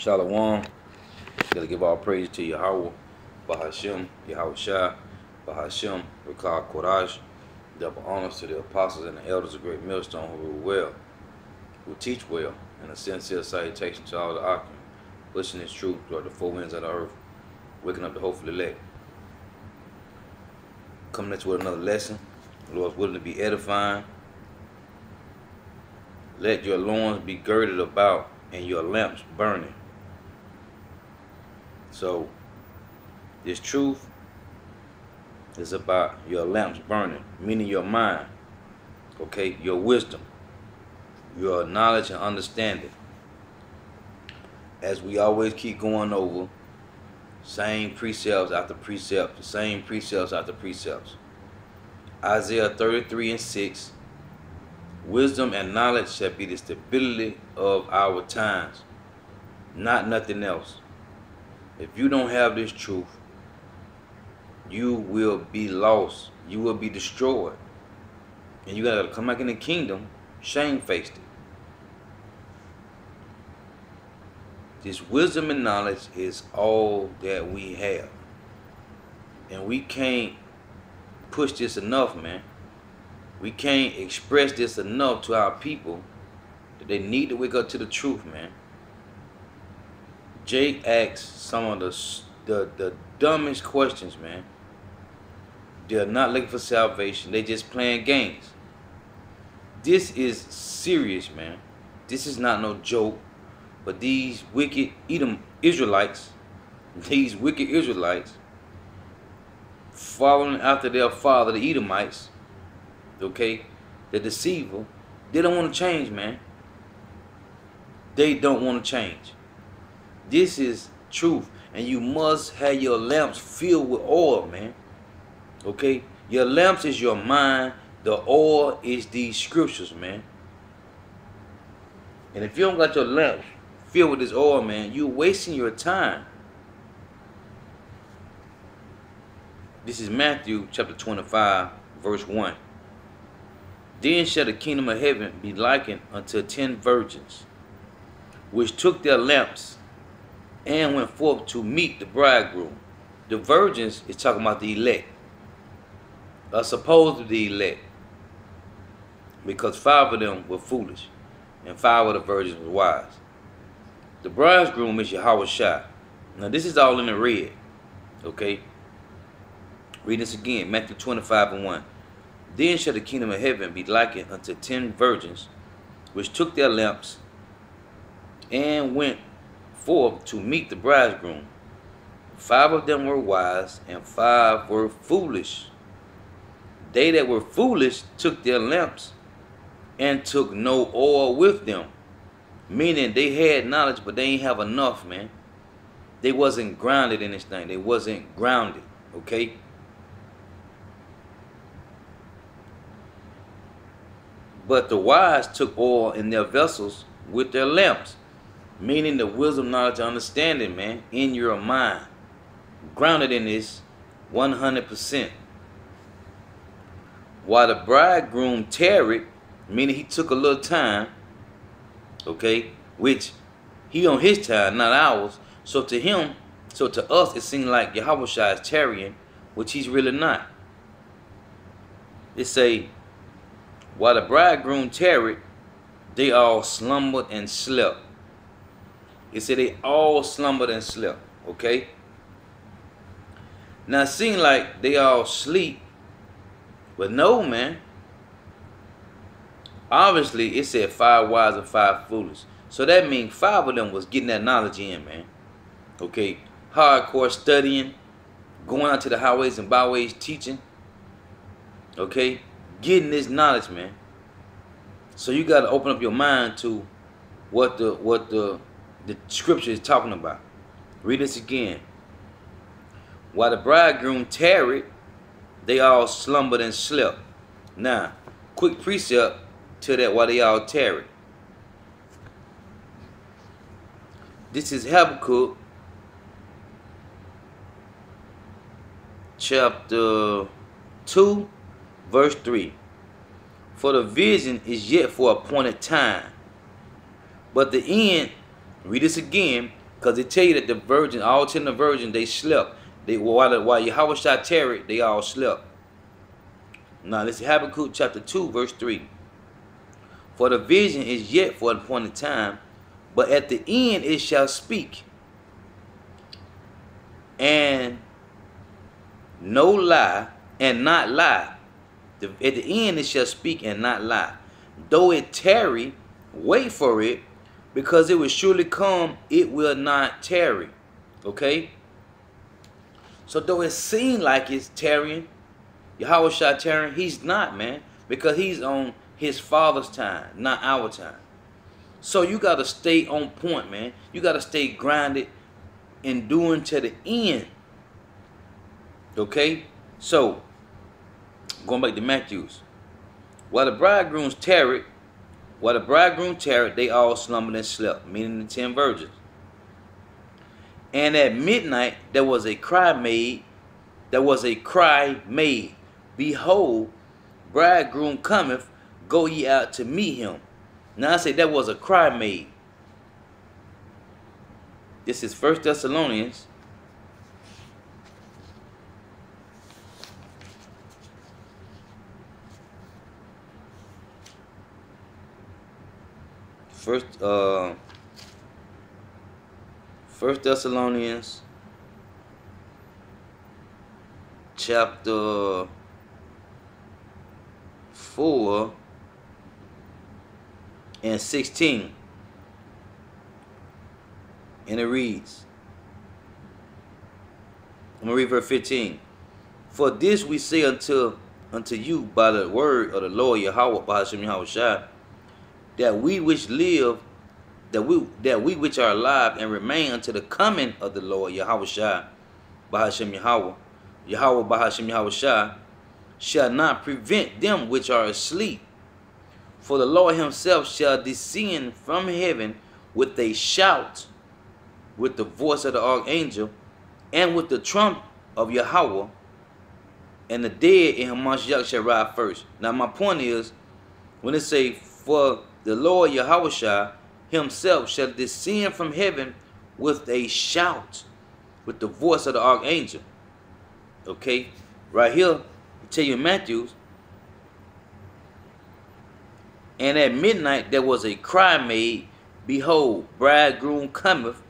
Shalom. Gotta give all praise to Yahweh, Bahashem, Yahweh Shai, Bahashem, Rakah Kodash. Double honors to the apostles and the elders of Great Millstone who rule well, who teach well, and a sincere salutation to all the Akim, pushing this truth throughout the four winds of the earth, waking up the hopeful elect. Coming at you with another lesson. The Lord's willing to be edifying. Let your loins be girded about and your lamps burning. So, this truth is about your lamps burning, meaning your mind, okay, your wisdom, your knowledge and understanding. As we always keep going over, same precepts after precepts, same precepts after precepts. Isaiah 33:6, wisdom and knowledge shall be the stability of our times, not nothing else. If you don't have this truth, you will be lost. You will be destroyed. And you gotta come back in the kingdom shamefaced. This wisdom and knowledge is all that we have. And we can't push this enough, man. We can't express this enough to our people that they need to wake up to the truth, man. Jake asks some of the dumbest questions, man. They're not looking for salvation. They just playing games. This is serious, man. This is not no joke. But these wicked Israelites, following after their father, the Edomites, okay, the deceiver, they don't want to change, man. They don't want to change. This is truth, and you must have your lamps filled with oil, man. Okay, your lamps is your mind. The oil is these scriptures, man. And if you don't got your lamps filled with this oil, man, you're wasting your time. This is Matthew chapter 25, verse 1. Then shall the kingdom of heaven be likened unto 10 virgins, which took their lamps and went forth to meet the bridegroom. The virgins is talking about the elect, supposed to be the elect, because 5 of them were foolish and 5 of the virgins were wise. The bridegroom is Yahweh Shai. Now this is all in the red, okay? Read this again, Matthew 25:1. Then shall the kingdom of heaven be likened unto 10 virgins, which took their lamps and went forth to meet the bridegroom. 5 of them were wise, and 5 were foolish. They that were foolish took their lamps and took no oil with them. Meaning they had knowledge, but they ain't have enough, man. They wasn't grounded in this thing. They wasn't grounded, okay? But the wise took oil in their vessels with their lamps. Meaning the wisdom, knowledge, and understanding, man, in your mind. Grounded in this 100%. While the bridegroom tarried, meaning he took a little time, okay, which he on his time, not ours. So to him, so to us, it seemed like Yahweh Shai is tarrying, which he's really not. It say, while the bridegroom tarried, they all slumbered and slept. It said they all slumbered and slept, okay? Now it seemed like they all sleep, but no, man. Obviously, it said 5 wise and 5 foolish. So that means 5 of them was getting that knowledge in, man. Okay, hardcore studying, going out to the highways and byways teaching. Okay, getting this knowledge, man. So you got to open up your mind to what the scripture is talking about. Read this again. While the bridegroom tarried, they all slumbered and slept. Now, quick precept to that while they all tarried. This is Habakkuk chapter 2, verse 3. For the vision is yet for appointed time, but the end, read this again, Because it tell you that the virgin, all 10 of the virgins, they slept. While Yahweh Shai tarried, they all slept. Now let's see Habakkuk chapter 2, verse 3. For the vision is yet for an appointed time, but at the end it shall speak, and no lie, and not lie. At the end it shall speak and not lie. Though it tarry, wait for it, because it will surely come, it will not tarry. Okay? So though it seems like it's tarrying, Yahweh Shai tarrying, he's not, man. Because he's on his Father's time, not our time. So you got to stay on point, man. You got to stay grounded and doing to the end. Okay? So, going back to Matthews. While the bridegroom tarried, they all slumbered and slept, meaning the 10 virgins. And at midnight there was a cry made, Behold, bridegroom cometh, go ye out to meet him. Now I say that was a cry made. This is 1 Thessalonians. First Thessalonians chapter 4 and 16, and it reads, I'm going to read verse 15. For this we say unto you by the word of the Lord Yahweh, Bahashem Yahweh Shai, that we which live, that we which are alive and remain unto the coming of the Lord Yahweh Shai, Bahashem Yahweh, Bahashem Yahweh Shai, shall not prevent them which are asleep. For the Lord himself shall descend from heaven with a shout, with the voice of the archangel, and with the trump of Yahweh, and the dead in Hamashiach shall rise first. Now my point is, when it say, for the Lord Yahweh Shai himself shall descend from heaven with a shout, with the voice of the archangel. Okay, right here, I tell you in Matthews, and at midnight there was a cry made, Behold, bridegroom cometh,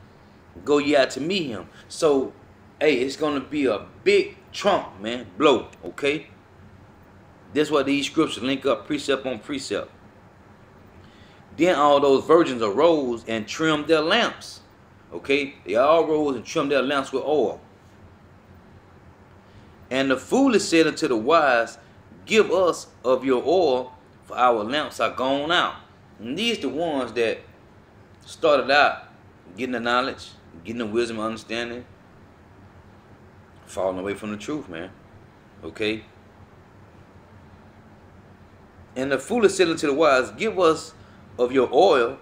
go ye out to meet him. So, hey, it's going to be a big trump, man, blow, okay? That's why these scriptures link up precept on precept. Then all those virgins arose and trimmed their lamps, okay? They all rose and trimmed their lamps with oil. And the foolish said unto the wise, Give us of your oil, for our lamps are gone out. And these the ones that started out getting the knowledge, getting the wisdom and understanding, falling away from the truth, man. Okay? And the foolish said unto the wise, Give us of your oil,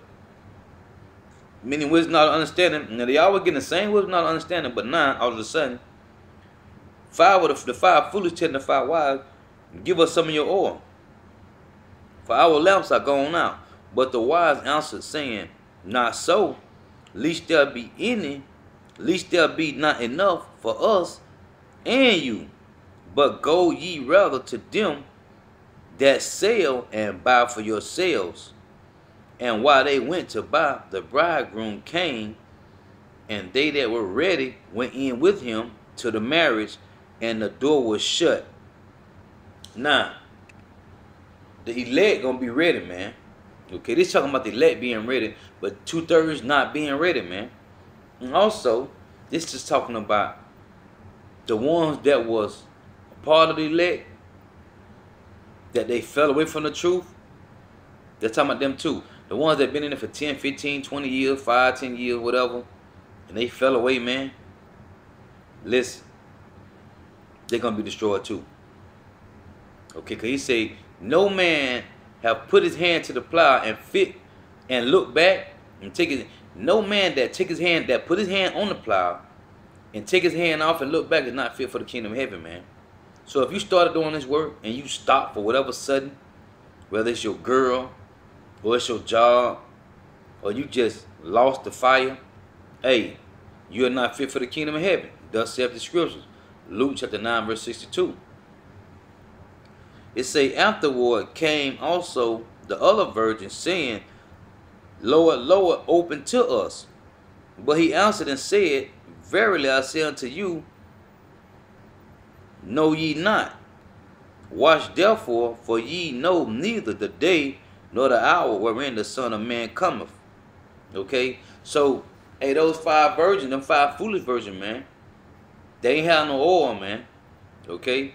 meaning wisdom, not understanding. Now they always getting the same wisdom, not understanding, but now all of a sudden, the five foolish telling the five wise, Give us some of your oil, for our lamps are gone out. But the wise answered, saying, Not so, lest there be not enough for us and you. But go ye rather to them that sell and buy for yourselves. And while they went to buy, the bridegroom came, and they that were ready went in with him to the marriage, and the door was shut. Now, the elect gonna be ready, man. Okay, this talking about the elect being ready, but 2/3 not being ready, man. And also, this is talking about the ones that was a part of the elect, that they fell away from the truth. They're talking about them too. The ones that been in it for 10, 15, 20 years, 5, 10 years, whatever, and they fell away, man. Listen, they're gonna be destroyed too. Okay, because he say, no man have put his hand to the plow and fit and look back and take his, no man that take his hand, that put his hand on the plow and take his hand off and look back is not fit for the kingdom of heaven, man. So if you started doing this work and you stop for whatever sudden, whether it's your girl or it's your job or you just lost the fire, hey, You are not fit for the kingdom of heaven. Thus saith the scriptures. Luke chapter 9, verse 62. It say, afterward came also the other virgins, saying, Lord, Lord, open to us. But he answered and said, verily I say unto you, know ye not. Watch therefore, for ye know neither the day nor the hour wherein the Son of Man cometh. Okay? So, hey, those 5 virgins, them 5 foolish virgins, man, they ain't have no oil, man. Okay?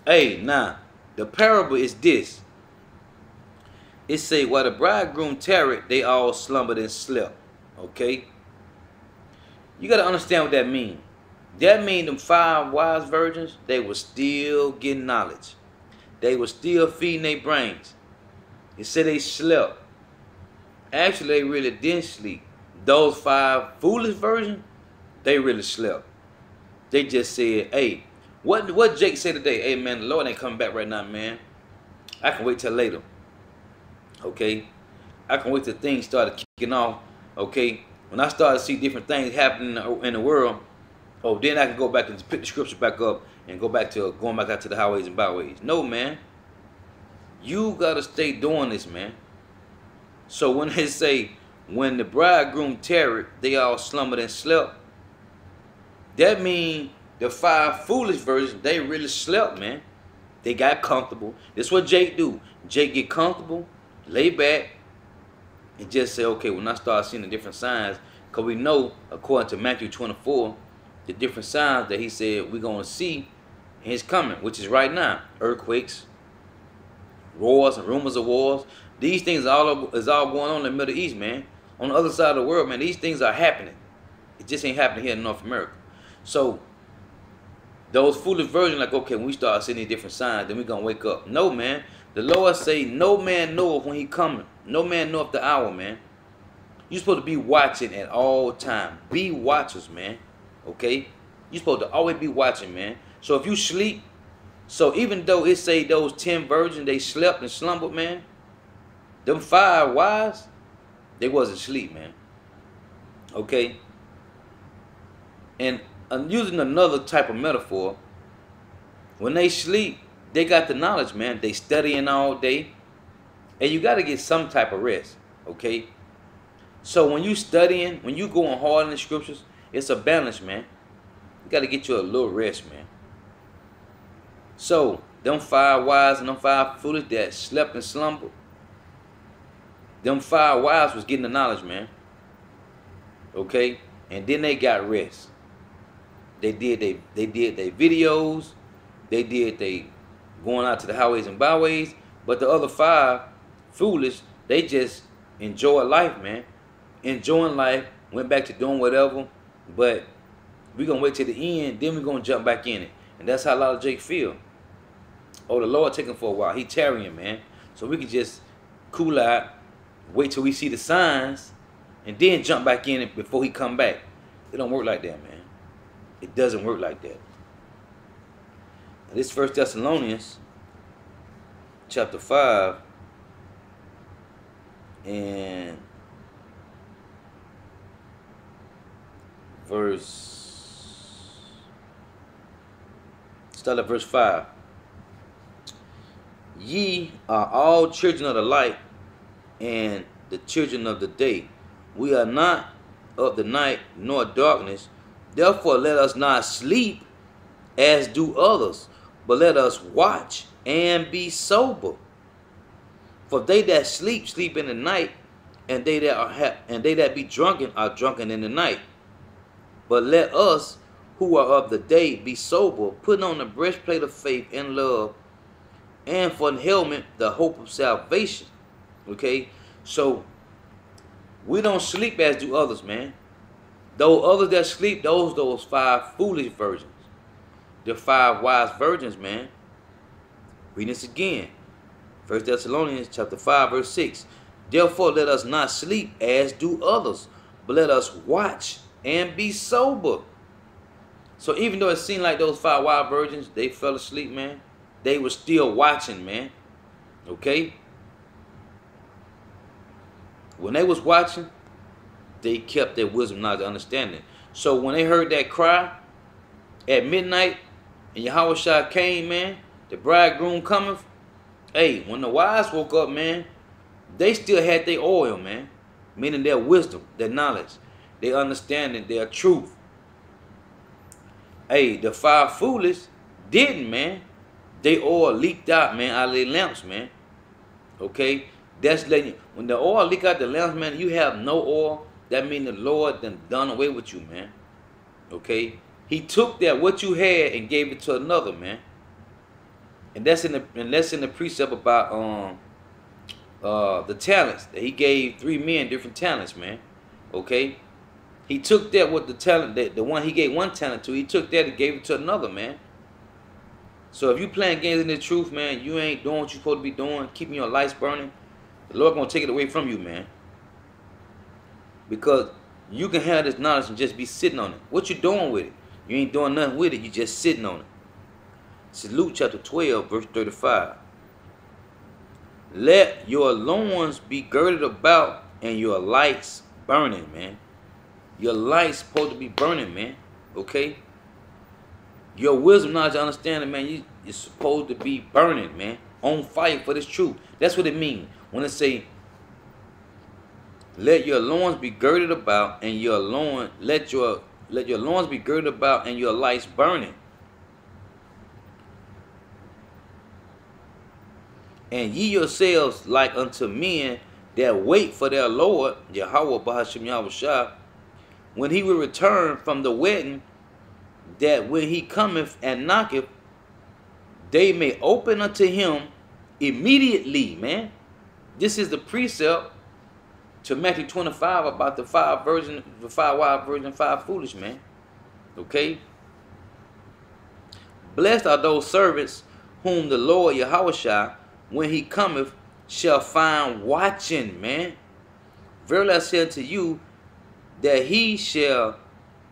Hey, now, the parable is this. It say, while the bridegroom tarried, they all slumbered and slept. Okay? You got to understand what that means. That means them 5 wise virgins, they were still getting knowledge. They were still feeding their brains. It said they slept. Actually, they really didn't sleep. Those 5 foolish virgins, they really slept. They just said, hey, what Jake said today? Hey, man, the Lord ain't coming back right now, man. I can wait till later. Okay? I can wait till things started kicking off. Okay? When I started to see different things happening in the world, oh, then I can go back and pick the scripture back up and go back to going back out to the highways and byways. No, man. You got to stay doing this, man. So when they say, when the bridegroom tarried, they all slumbered and slept, that means the 5 foolish virgins, they really slept, man. They got comfortable. This is what Jake do. Jake get comfortable, lay back, and just say, okay, when I start seeing the different signs, because we know, according to Matthew 24, the different signs that he said we're going to see in his coming, which is right now. Earthquakes, wars, and rumors of wars. These things is all going on in the Middle East, man. On the other side of the world, man, these things are happening. It just ain't happening here in North America. So, those foolish virgins like, okay, when we start seeing these different signs, then we're going to wake up. No, man. The Lord say, no man knoweth when he coming. No man knoweth the hour, man. You're supposed to be watching at all time. Be watchers, man. Okay? You're supposed to always be watching, man. So if you sleep, so even though it say those 10 virgins, they slept and slumbered, man, them 5 wise, they wasn't asleep, man. Okay? And I'm using another type of metaphor. When they sleep, they got the knowledge, man. They studying all day. And you got to get some type of rest, okay? So when you studying, when you going hard in the scriptures, it's a balance, man. You got to get you a little rest, man. So, them 5 wise and them 5 foolish that slept and slumbered, them 5 wise was getting the knowledge, man. Okay? And then they got rest. They did their videos. They did they going out to the highways and byways. But the other 5 foolish, they just enjoy life, man. Enjoying life, went back to doing whatever. But we're going to wait till the end, then we're going to jump back in it. And that's how a lot of Jake feel. Oh, the Lord taking for a while. He tarrying, man. So we can just cool out, wait till we see the signs, and then jump back in it before he come back. It don't work like that, man. It doesn't work like that. Now, this 1 Thessalonians chapter 5 and start at verse 5. Ye are all children of the light and the children of the day. We are not of the night nor darkness. Therefore let us not sleep as do others, but let us watch and be sober. For they that sleep, sleep in the night, and they that be drunken are drunken in the night. But let us who are of the day be sober, putting on the breastplate of faith and love, and for the helmet, the hope of salvation. Okay? So, we don't sleep as do others, man. Though others that sleep, those 5 foolish virgins. The 5 wise virgins, man. Read this again. 1 Thessalonians chapter 5, verse 6. Therefore let us not sleep as do others, but let us watch and be sober. So even though it seemed like those 5 wise virgins, they fell asleep, man, they were still watching, man. Okay? When they was watching, they kept their wisdom, knowledge, and understanding. So when they heard that cry at midnight, and Yahweh Shai came, man, the bridegroom cometh. Hey, when the wise woke up, man, they still had their oil, man. Meaning their wisdom, their knowledge, their understanding, their truth. Hey, the five foolish didn't, man. They oil leaked out, man, out of their lamps, man. Okay? That's letting you, when the oil leak out the lamps, man, you have no oil. That means the Lord done away with you, man. Okay? He took that what you had and gave it to another, man. And that's in the precept about the talents that he gave 3 men different talents, man. Okay? He took that with the talent that the one he gave 1 talent to, he took that and gave it to another, man. So if you playing games in the truth, man, you ain't doing what you supposed to be doing, keeping your lights burning, the Lord gonna take it away from you, man. Because you can have this knowledge and just be sitting on it. What you doing with it? You ain't doing nothing with it, you just sitting on it. This is Luke chapter 12, verse 35. Let your loins be girded about and your lights burning, man. Your lights supposed to be burning, man. Okay? Your wisdom, knowledge, and understanding, man, you're supposed to be burning, man. On fire for this truth. That's what it means. When it say, let your loins be girded about and your loins, let your loins be girded about and your lights burning. And ye yourselves like unto men that wait for their Lord, Yahweh Bahashim Yahweh Shah, when he will return from the wedding, that when he cometh and knocketh, they may open unto him immediately, man. This is the precept to Matthew 25 about the 5 wise virgins, 5 foolish, man. Okay? Blessed are those servants whom the Lord Yahweh Shai, when he cometh, shall find watching, man. Verily I say unto you, that he shall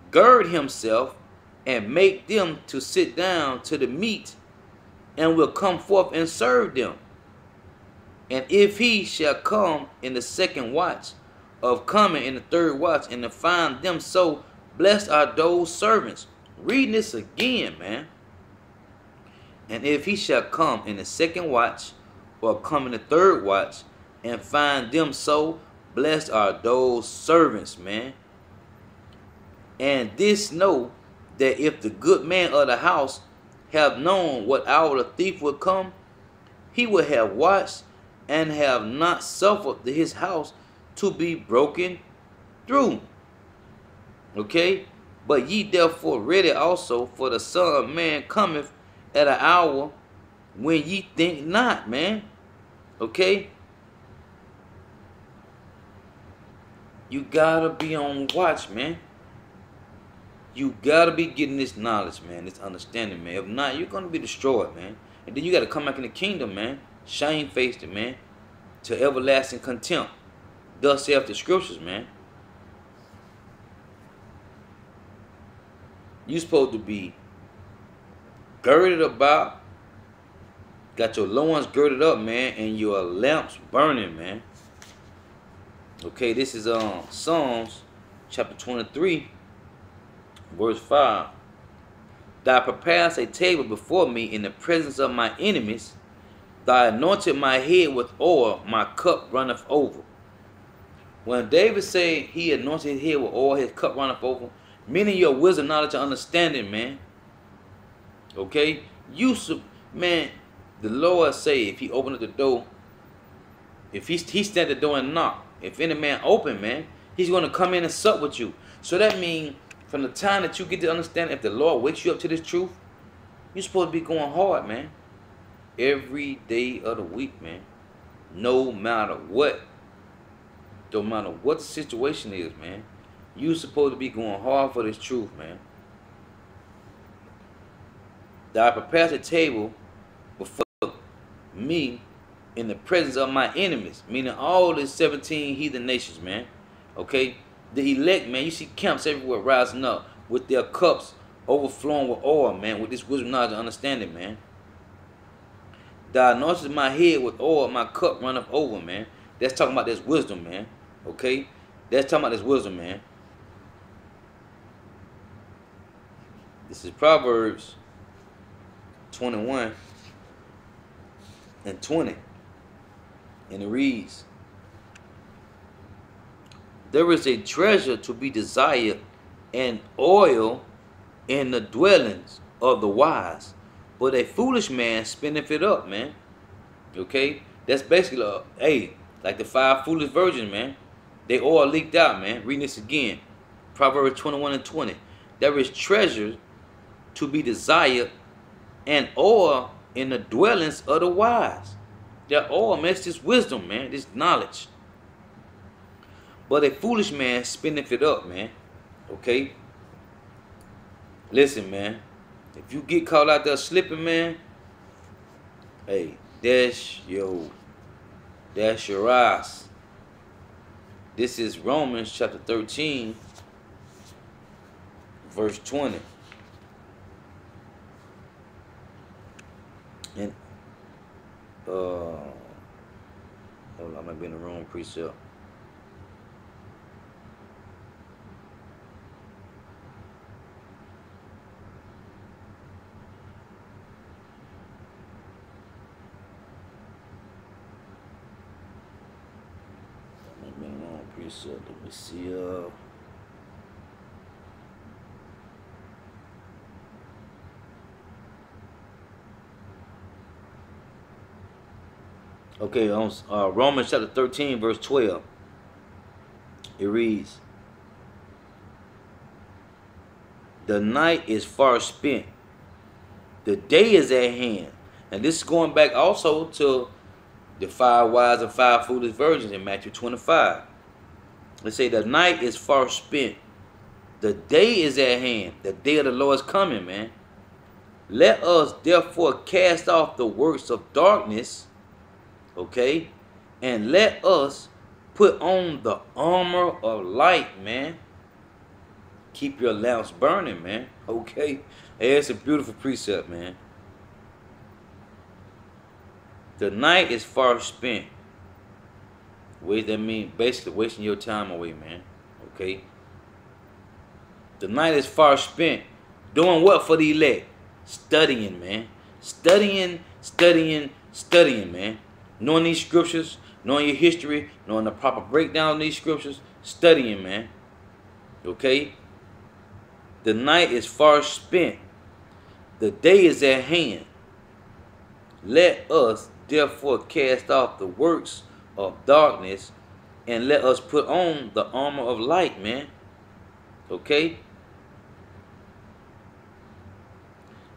gird himself and make them to sit down to the meat, and will come forth and serve them. And if he shall come in the 2nd watch, of coming in the 3rd watch, and to find them so, blessed are those servants. Reading this again, man. And if he shall come in the 2nd watch, or come in the 3rd watch, and find them so, blessed are those servants, man. And this know, that if the good man of the house have known what hour the thief would come, he would have watched and have not suffered his house to be broken through. Okay? But ye therefore ready also, for the Son of Man cometh at an hour when ye think not, man. Okay? You gotta be on watch, man. You gotta be getting this knowledge, man, this understanding, man. If not, you're gonna be destroyed, man. And then you gotta come back in the kingdom, man. Shamefaced, man, to everlasting contempt. Thus saith the scriptures, man. You supposed to be girded about, got your loins girded up, man, and your lamps burning, man. Okay, this is Psalms chapter 23. Verse 5. Thou preparest a table before me in the presence of my enemies. Thou anointed my head with oil, my cup runneth over. When David said he anointed his head with oil, his cup runneth over, meaning your wisdom, knowledge, and understanding, man. Okay? Man, the Lord say if he open up the door, if he stand at the door and knock, if any man open, man, he's going to come in and sup with you. So that means from the time that you get to understand, if the Lord wakes you up to this truth, you're supposed to be going hard, man. Every day of the week, man. No matter what. No matter what the situation is, man. You're supposed to be going hard for this truth, man. Thou preparest a table before me in the presence of my enemies. Meaning all the 17 heathen nations, man. Okay? The elect, man, you see camps everywhere rising up with their cups overflowing with oil, man, with this wisdom, knowledge, and understanding, man. Thou anointest my head with oil, my cup runneth over, man. That's talking about this wisdom, man. Okay? That's talking about this wisdom, man. This is Proverbs 21 and 20. And it reads, there is a treasure to be desired and oil in the dwellings of the wise, but a foolish man spendeth it up, man. Okay? That's basically, like the 5 foolish virgins, man. They all leaked out, man. Reading this again. Proverbs 21 and 20. There is treasure to be desired and oil in the dwellings of the wise. That oil, man, it's this wisdom, man. This knowledge. But a foolish man spendeth it up, man. Okay? Listen, man. If you get caught out there slipping, man, hey, that's your ass. This is Romans chapter 13, verse 20. And hold on, I might be in the wrong precept. So let me see. Okay, on Romans chapter 13, verse 12, it reads, the night is far spent, the day is at hand. And this is going back also to the 5 wise and 5 foolish virgins in Matthew 25. They say the night is far spent, the day is at hand. The day of the Lord is coming, man. Let us therefore cast off the works of darkness, okay, and let us put on the armor of light, man. Keep your lamps burning, man. Okay, hey, it's a beautiful precept, man. The night is far spent. What does that mean? Basically wasting your time away, man. Okay. The night is far spent. Doing what for the elect? Studying, man. Studying, man. Knowing these scriptures, knowing your history, knowing the proper breakdown of these scriptures. Studying, man. Okay. The night is far spent. The day is at hand. Let us therefore cast off the works of darkness and let us put on the armor of light, man. Okay?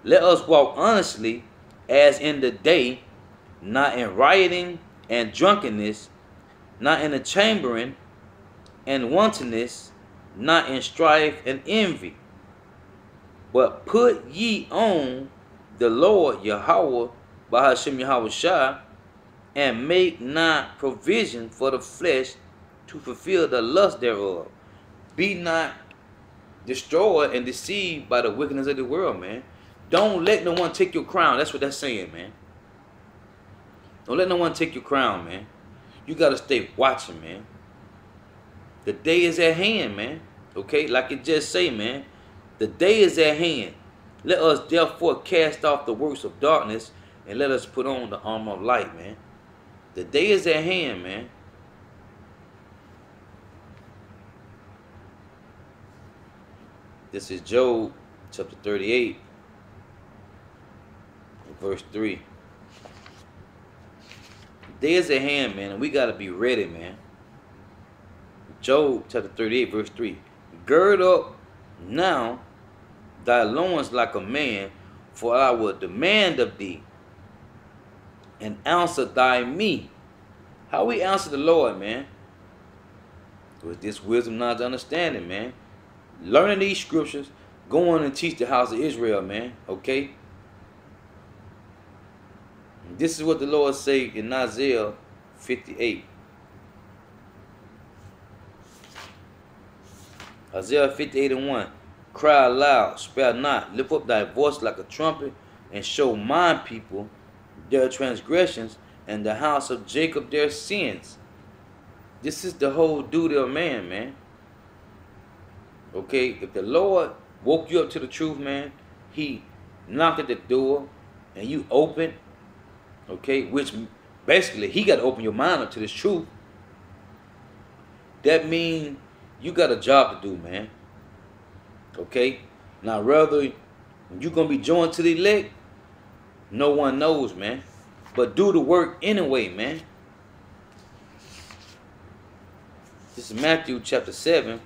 Let us walk honestly as in the day, not in rioting and drunkenness, not in the chambering and wantonness, not in strife and envy. But put ye on the Lord Yahweh by Hashem Yahweh Shah, and make not provision for the flesh to fulfill the lust thereof. Be not destroyed and deceived by the wickedness of the world, man. Don't let no one take your crown. That's what that's saying, man. Don't let no one take your crown, man. You got to stay watching, man. The day is at hand, man. Okay, like it just say, man. The day is at hand. Let us therefore cast off the works of darkness and let us put on the armor of light, man. The day is at hand, man. This is Job chapter 38, verse 3. The day is at hand, man, and we got to be ready, man. Job chapter 38, verse 3. Gird up now thy loins like a man, for I will demand of thee, and answer thy me. How we answer the Lord, man? With this wisdom, knowledge, understanding, man. Learning these scriptures, going and teach the house of Israel, man. Okay? And this is what the Lord say in Isaiah 58. Isaiah 58 and 1. Cry aloud, spare not, lift up thy voice like a trumpet, and show my people their transgressions, and the house of Jacob their sins. This is the whole duty of man, man. Okay, if the Lord woke you up to the truth, man, He knocked at the door and you open, okay, which basically He got to open your mind up to this truth. That means you got a job to do, man. Okay, now whether you're gonna be joined to the elect, no one knows, man. But do the work anyway, man. This is Matthew chapter 7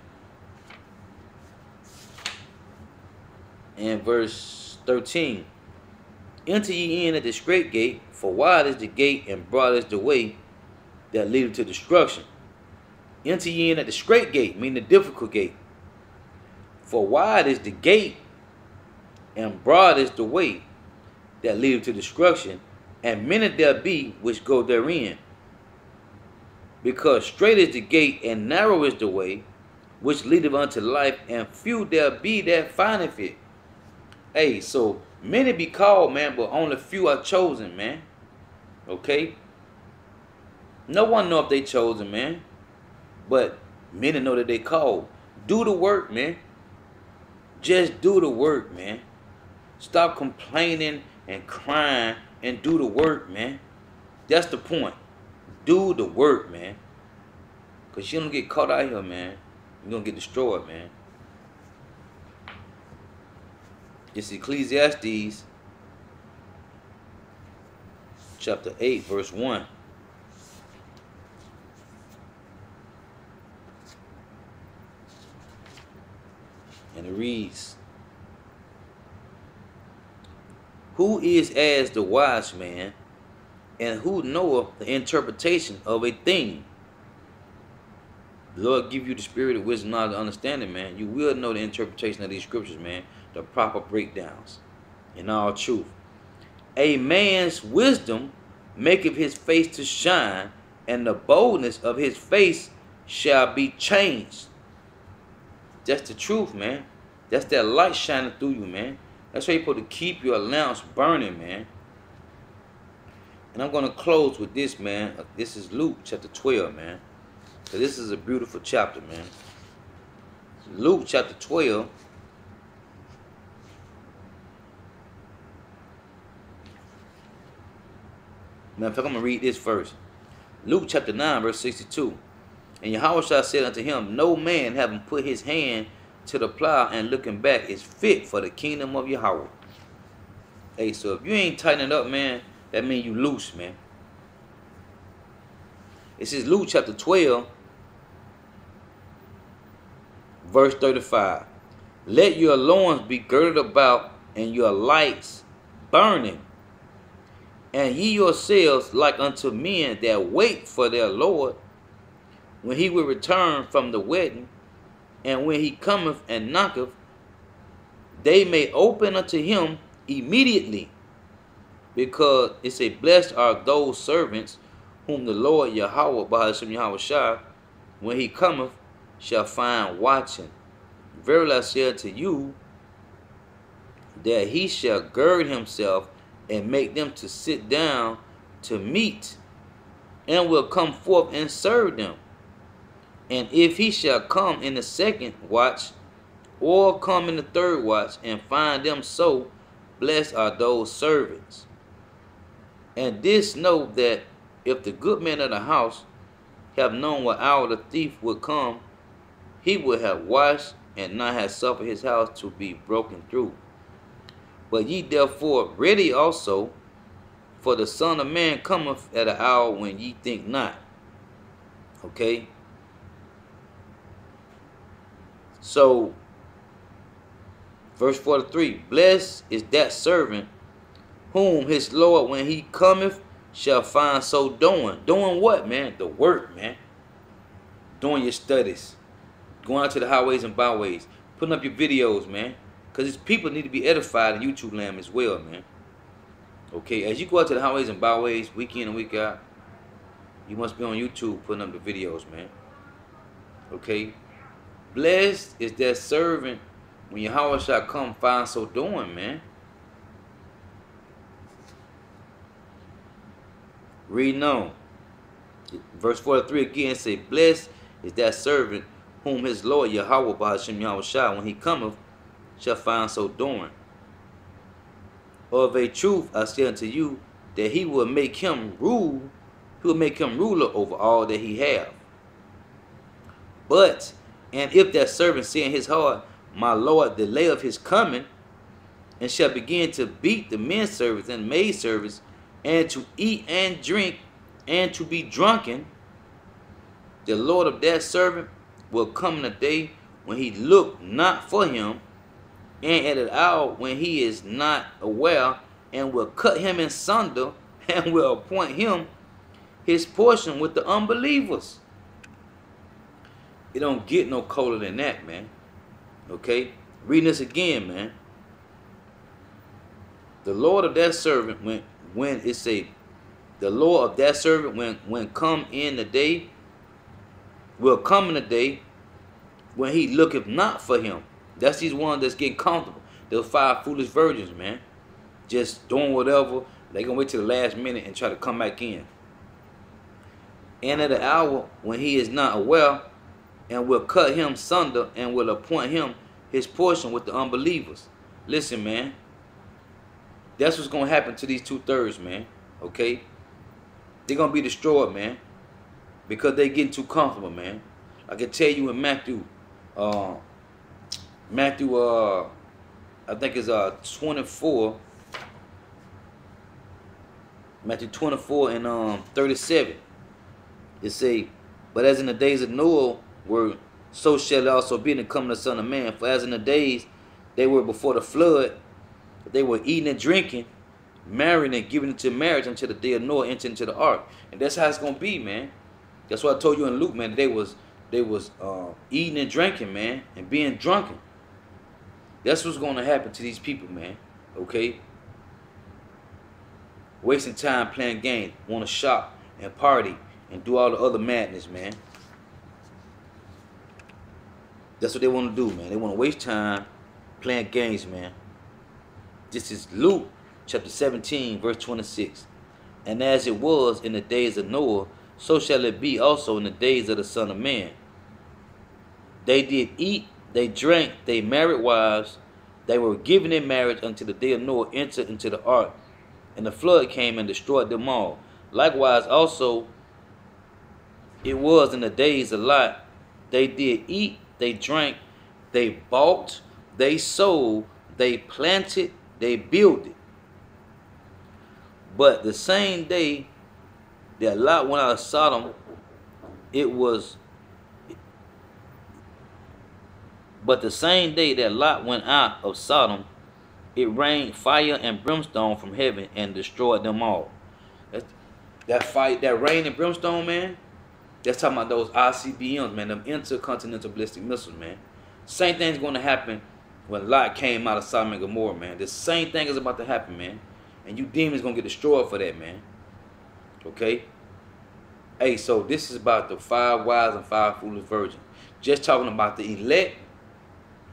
and verse 13. Enter ye in at the straight gate, for wide is the gate and broad is the way that leadeth to destruction. Enter ye in at the straight gate, meaning the difficult gate. For wide is the gate and broad is the way that leadeth to destruction, and many there be which go therein. Because straight is the gate and narrow is the way which leadeth unto life, and few there be that findeth it. Hey, so many be called, man, but only few are chosen, man. Okay? No one know if they chosen, man. But many know that they called. Do the work, man. Just do the work, man. Stop complaining and crying and do the work, man. That's the point. Do the work, man. Because you don't get caught out here, man. You're going to get destroyed, man. It's Ecclesiastes chapter 8, verse 1. And it reads, who is as the wise man, and who knoweth the interpretation of a thing? The Lord give you the spirit of wisdom, knowledge, and understanding, man. You will know the interpretation of these scriptures, man. The proper breakdowns in all truth. A man's wisdom maketh his face to shine, and the boldness of his face shall be changed. That's the truth, man. That's that light shining through you, man. That's why you're supposed to keep your lamps burning, man. And I'm going to close with this, man. This is Luke chapter 12, man. So this is a beautiful chapter, man. Luke chapter 12. Matter of fact, I'm going to read this first. Luke chapter 9, verse 62. And Yahushua said unto him, no man having put his hand to the plow and looking back is fit for the kingdom of Yahweh. Hey, so if you ain't tightening up, man, that means you loose, man. It says Luke chapter 12, verse 35. Let your loins be girded about and your lights burning, and ye yourselves like unto men that wait for their Lord, when he will return from the wedding, and when he cometh and knocketh, they may open unto him immediately. Because it say, blessed are those servants whom the Lord Yahweh, Bahashem Yahweh Shah, when he cometh, shall find watching. Verily I say unto you, that he shall gird himself and make them to sit down to meat, and will come forth and serve them. And if he shall come in the second watch, or come in the third watch, and find them so, blessed are those servants. And this know that if the good man of the house have known what hour the thief would come, he would have watched and not have suffered his house to be broken through. But ye therefore ready also, for the Son of Man cometh at an hour when ye think not. Okay? So, verse 43, blessed is that servant whom his Lord, when he cometh, shall find so doing. Doing what, man? The work, man. Doing your studies. Going out to the highways and byways. Putting up your videos, man. Because people need to be edified in YouTube land as well, man. Okay, as you go out to the highways and byways, week in and week out, you must be on YouTube putting up the videos, man. Okay? Blessed is that servant when Yahweh shall come find so doing, man. Reading on. Verse 43 again say, blessed is that servant whom his Lord Yahweh Bahashim Yahushua, when he cometh, shall find so doing. Of a truth I say unto you, that he will make him rule, he will make him ruler over all that he have. But, and if that servant say in his heart, my Lord delay of his coming, and shall begin to beat the men servants and maid servants, and to eat and drink, and to be drunken, the Lord of that servant will come in a day when he look not for him, and at an hour when he is not aware, and will cut him in sunder, and will appoint him his portion with the unbelievers. It don't get no colder than that, man. Okay? Reading this again, man. The Lord of that servant, when it say, the Lord of that servant, when come in the day, will come in the day when he looketh not for him. That's these ones that's getting comfortable. Those 5 foolish virgins, man. Just doing whatever. They gonna wait till the last minute and try to come back in. And at the hour when he is not aware, and will cut him sunder, and will appoint him his portion with the unbelievers. Listen, man. That's what's going to happen to these 2/3, man. Okay? They're going to be destroyed, man. Because they're getting too comfortable, man. I can tell you in Matthew, I think it's 24. Matthew 24 and 37. It say, but as in the days of Noah were, so shall it also be in the coming of the Son of Man. For as in the days they were before the flood, they were eating and drinking, marrying and giving into marriage until the day of Noah entered into the ark. And that's how it's gonna be, man. That's what I told you in Luke, man. They was eating and drinking, man, and being drunken. That's what's gonna happen to these people, man. Okay? Wasting time playing games, wanna shop and party and do all the other madness, man. That's what they want to do, man. They want to waste time playing games, man. This is Luke chapter 17, verse 26. And as it was in the days of Noah, so shall it be also in the days of the Son of Man. They did eat, they drank, they married wives, they were given in marriage until the day of Noah entered into the ark, and the flood came and destroyed them all. Likewise also it was in the days of Lot. They did eat, they drank, they bought, they sold, they planted, they builded. But the same day that Lot went out of Sodom, But the same day that Lot went out of Sodom, it rained fire and brimstone from heaven and destroyed them all. That fire, that rain and brimstone, man, that's talking about those ICBMs, man, them intercontinental ballistic missiles, man. Same thing's going to happen when Lot came out of Sodom and Gomorrah, man. The same thing is about to happen, man. And you demons going to get destroyed for that, man. Okay? Hey, so this is about the 5 wise and 5 foolish virgins. Just talking about the elect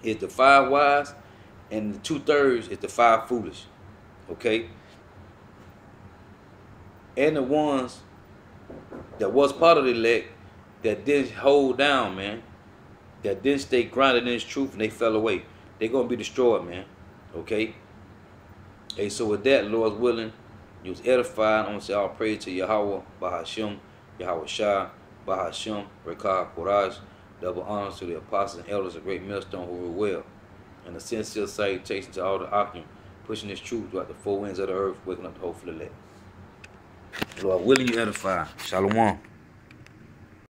is the 5 wise, and the 2/3 is the 5 foolish. Okay? And the ones that was part of the elect that didn't hold down, man, that didn't stay grounded in His truth, and they fell away. They're going to be destroyed, man. Okay? Hey, so with that, Lord's willing, you was edified. I'm going to say all praise to Yahweh, Bahashim, Yahweh Shah, Bahashim, Rekah, Koraj. Double honors to the apostles and elders of Great Millstone who rule well. And a sincere salutation to all the Akim, pushing this truth throughout the 4 winds of the earth, waking up the whole elect. Lord willing, you edify. Shalom.